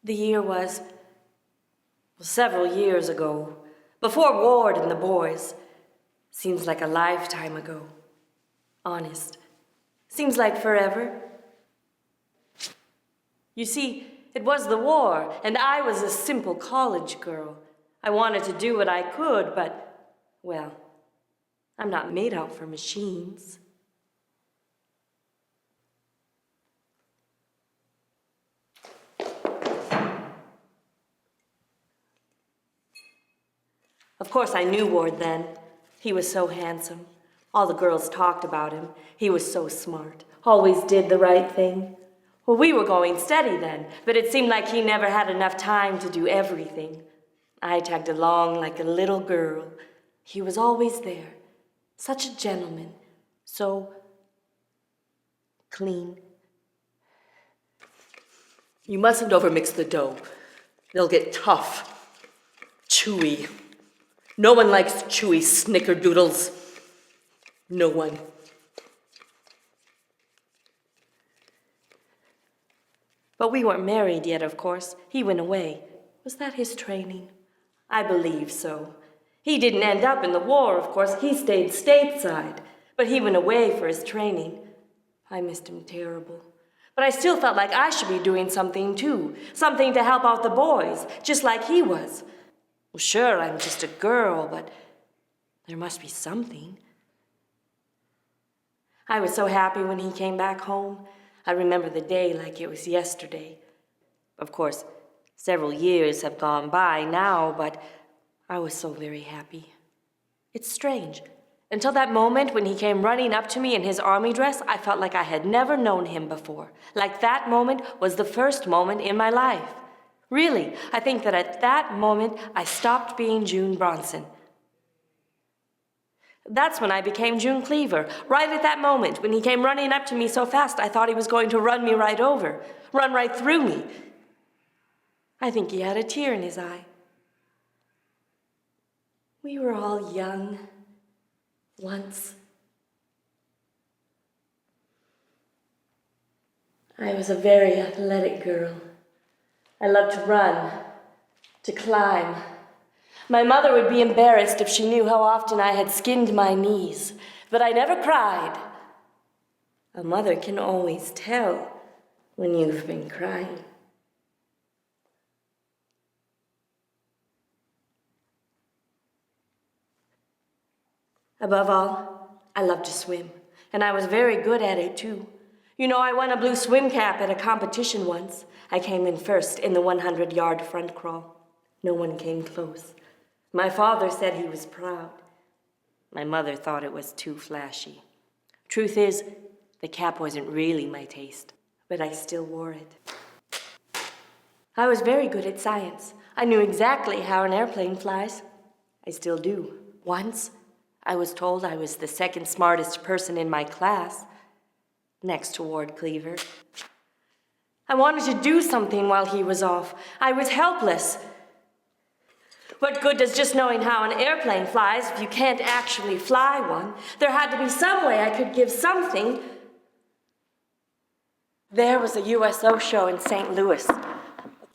The year was several years ago, before Ward and the boys. Seems like a lifetime ago. Honest. Seems like forever. You see, it was the war, and I was a simple college girl. I wanted to do what I could, but, well, I'm not made out for machines. Of course, I knew Ward then. He was so handsome. All the girls talked about him. He was so smart. Always did the right thing. Well, we were going steady then, but it seemed like he never had enough time to do everything. I tagged along like a little girl. He was always there. Such a gentleman. So clean. You mustn't overmix the dough. They'll get tough. Chewy. No one likes chewy snickerdoodles. No one. But we weren't married yet, of course. He went away. Was that his training? I believe so. He didn't end up in the war, of course. He stayed stateside. But he went away for his training. I missed him terrible. But I still felt like I should be doing something too. Something to help out the boys, just like he was. Well, sure, I'm just a girl, but there must be something. I was so happy when he came back home. I remember the day like it was yesterday. Of course, several years have gone by now, but I was so very happy. It's strange. Until that moment when he came running up to me in his army dress, I felt like I had never known him before. Like that moment was the first moment in my life. Really, I think that at that moment, I stopped being June Bronson. That's when I became June Cleaver. Right at that moment, when he came running up to me so fast, I thought he was going to run me right over, run right through me. I think he had a tear in his eye. We were all young, once. I was a very athletic girl. I loved to run, to climb. My mother would be embarrassed if she knew how often I had skinned my knees, but I never cried. A mother can always tell when you've been crying. Above all, I loved to swim, and I was very good at it too. You know, I won a blue swim cap at a competition once. I came in first in the 100-yard front crawl. No one came close. My father said he was proud. My mother thought it was too flashy. Truth is, the cap wasn't really my taste, but I still wore it. I was very good at science. I knew exactly how an airplane flies. I still do. Once, I was told I was the second smartest person in my class, next to Ward Cleaver. I wanted to do something while he was off. I was helpless. What good does just knowing how an airplane flies if you can't actually fly one? There had to be some way I could give something. There was a USO show in St. Louis, a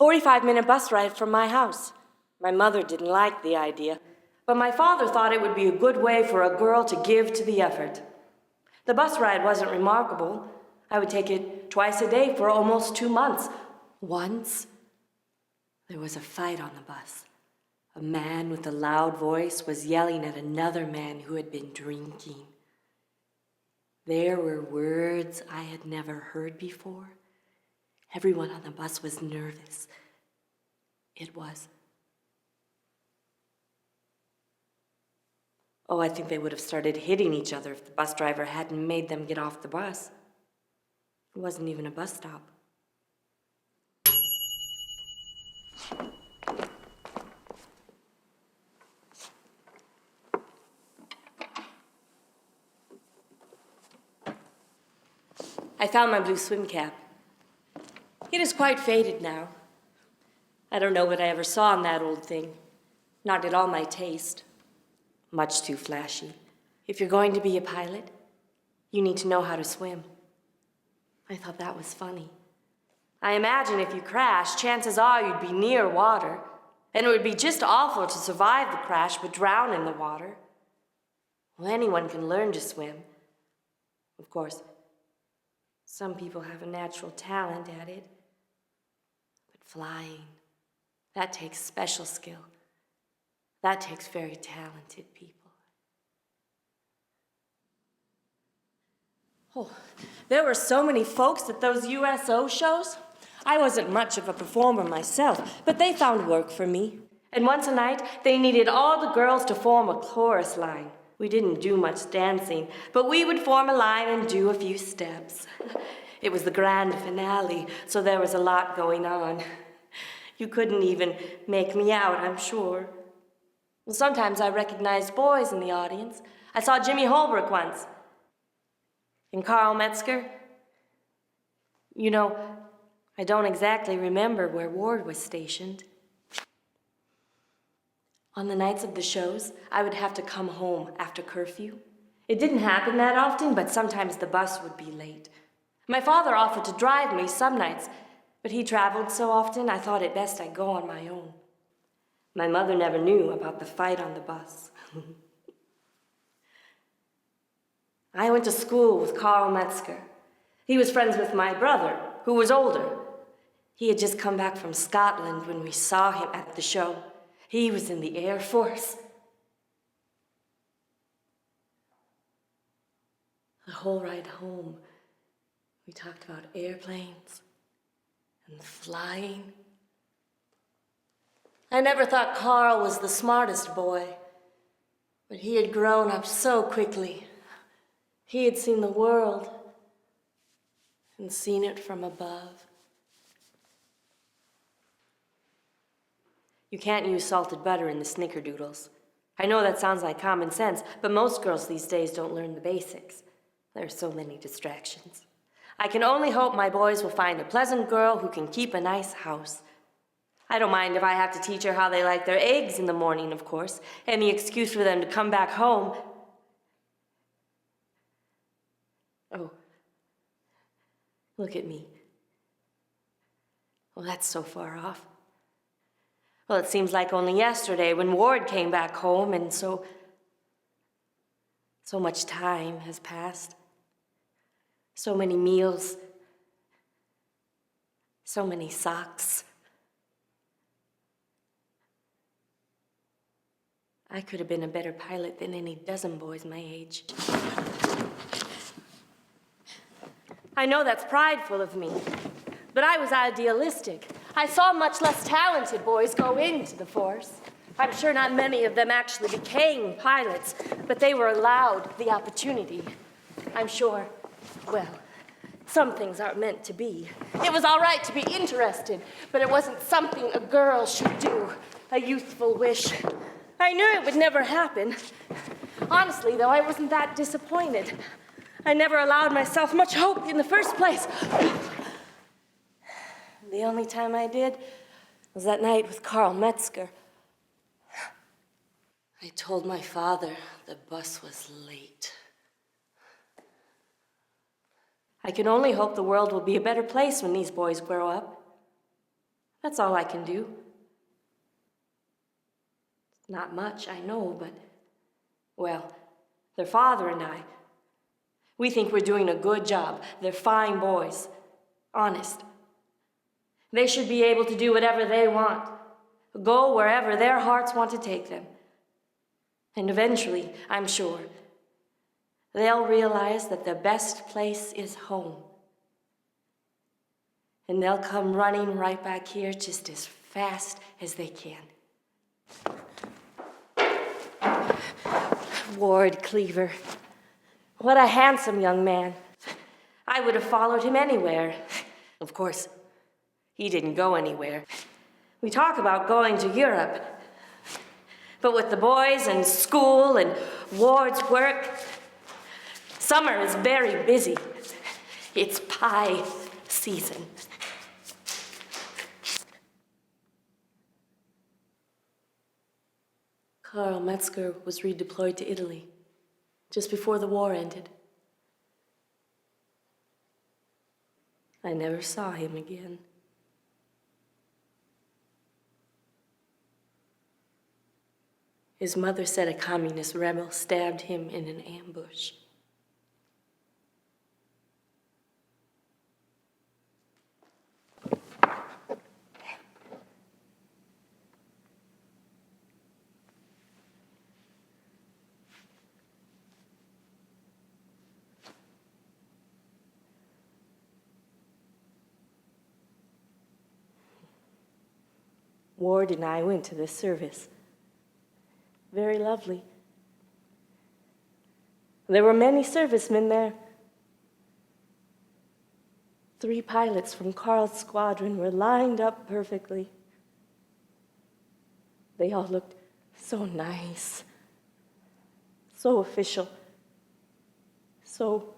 45-minute bus ride from my house. My mother didn't like the idea, but my father thought it would be a good way for a girl to give to the effort. The bus ride wasn't remarkable. I would take it twice a day for almost 2 months. Once, there was a fight on the bus. A man with a loud voice was yelling at another man who had been drinking. There were words I had never heard before. Everyone on the bus was nervous. It was. Oh, I think they would have started hitting each other if the bus driver hadn't made them get off the bus. It wasn't even a bus stop. I found my blue swim cap. It is quite faded now. I don't know what I ever saw in that old thing. Not at all my taste. Much too flashy. If you're going to be a pilot, you need to know how to swim. I thought that was funny. I imagine if you crashed, chances are you'd be near water. And it would be just awful to survive the crash but drown in the water. Well, anyone can learn to swim. Of course, some people have a natural talent at it. But flying, that takes special skill. That takes very talented people. Oh, there were so many folks at those USO shows. I wasn't much of a performer myself, but they found work for me. And once a night, they needed all the girls to form a chorus line. We didn't do much dancing, but we would form a line and do a few steps. It was the grand finale, so there was a lot going on. You couldn't even make me out, I'm sure. Well, sometimes I recognized boys in the audience. I saw Jimmy Holbrook once. And Carl Metzger. You know, I don't exactly remember where Ward was stationed. On the nights of the shows, I would have to come home after curfew. It didn't happen that often, but sometimes the bus would be late. My father offered to drive me some nights, but he traveled so often I thought it best I go on my own. My mother never knew about the fight on the bus. I went to school with Carl Metzger. He was friends with my brother, who was older. He had just come back from Scotland when we saw him at the show. He was in the Air Force. The whole ride home, we talked about airplanes and flying. I never thought Carl was the smartest boy, but he had grown up so quickly. He had seen the world and seen it from above. You can't use salted butter in the snickerdoodles. I know that sounds like common sense, but most girls these days don't learn the basics. There are so many distractions. I can only hope my boys will find a pleasant girl who can keep a nice house. I don't mind if I have to teach her how they like their eggs in the morning, of course, and the excuse for them to come back home. Oh, look at me. Well, that's so far off. Well, it seems like only yesterday when Ward came back home, and so much time has passed. So many meals. So many socks. I could have been a better pilot than any dozen boys my age. I know that's prideful of me, but I was idealistic. I saw much less talented boys go into the force. I'm sure not many of them actually became pilots, but they were allowed the opportunity. I'm sure, well, some things aren't meant to be. It was all right to be interested, but it wasn't something a girl should do, a youthful wish. I knew it would never happen. Honestly, though, I wasn't that disappointed. I never allowed myself much hope in the first place. The only time I did was that night with Carl Metzger. I told my father the bus was late. I can only hope the world will be a better place when these boys grow up. That's all I can do. Not much, I know, but, well, their father and I, we think we're doing a good job. They're fine boys. Honest. They should be able to do whatever they want. Go wherever their hearts want to take them. And eventually, I'm sure, they'll realize that the best place is home. And they'll come running right back here just as fast as they can. Ward Cleaver. What a handsome young man. I would have followed him anywhere. Of course, he didn't go anywhere. We talk about going to Europe. But with the boys and school and Ward's work, summer is very busy. It's pie season. Carl Metzger was redeployed to Italy just before the war ended. I never saw him again. His mother said a communist rebel stabbed him in an ambush. Ward and I went to the service. Very lovely. There were many servicemen there. 3 pilots from Carl's squadron were lined up perfectly. They all looked so nice, so official, so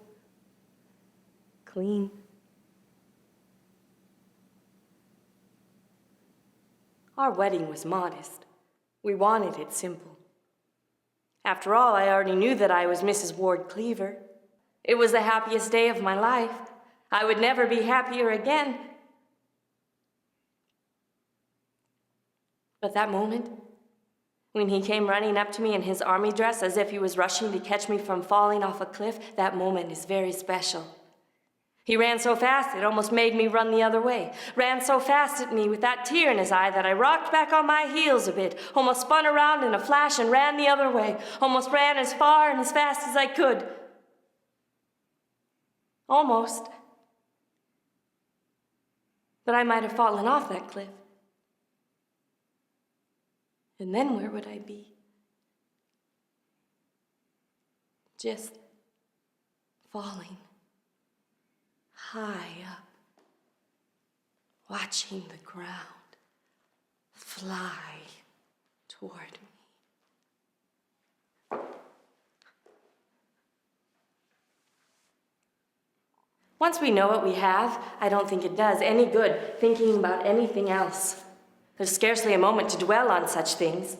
clean. Our wedding was modest. We wanted it simple. After all, I already knew that I was Mrs. Ward Cleaver. It was the happiest day of my life. I would never be happier again. But that moment, when he came running up to me in his army dress as if he was rushing to catch me from falling off a cliff, that moment is very special. He ran so fast, it almost made me run the other way. Ran so fast at me with that tear in his eye that I rocked back on my heels a bit, almost spun around in a flash and ran the other way, almost ran as far and as fast as I could. Almost. But I might have fallen off that cliff. And then where would I be? Just falling. High up, watching the ground fly toward me. Once we know what we have, I don't think it does any good thinking about anything else. There's scarcely a moment to dwell on such things.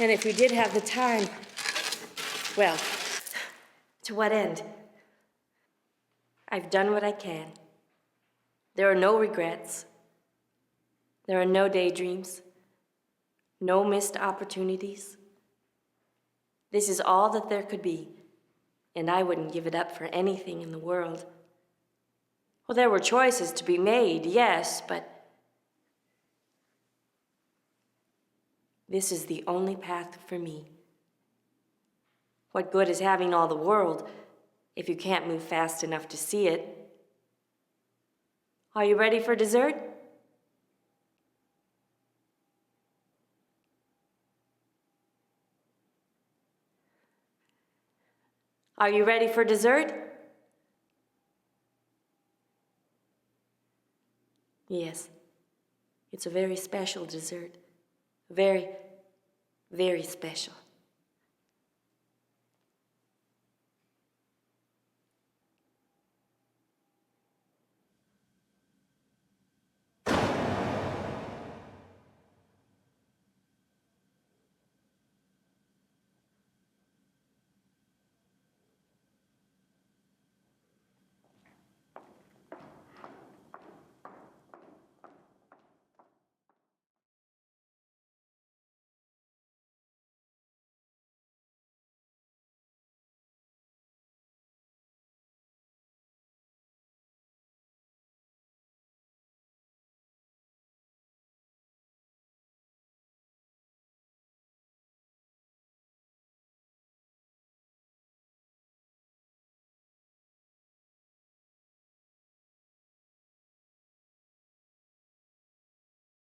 And if we did have the time, well, to what end? I've done what I can. There are no regrets. There are no daydreams, no missed opportunities. This is all that there could be, and I wouldn't give it up for anything in the world. Well, there were choices to be made, yes, but this is the only path for me. What good is having all the world if you can't move fast enough to see it? Are you ready for dessert? Are you ready for dessert? Yes, it's a very special dessert. Very, very special.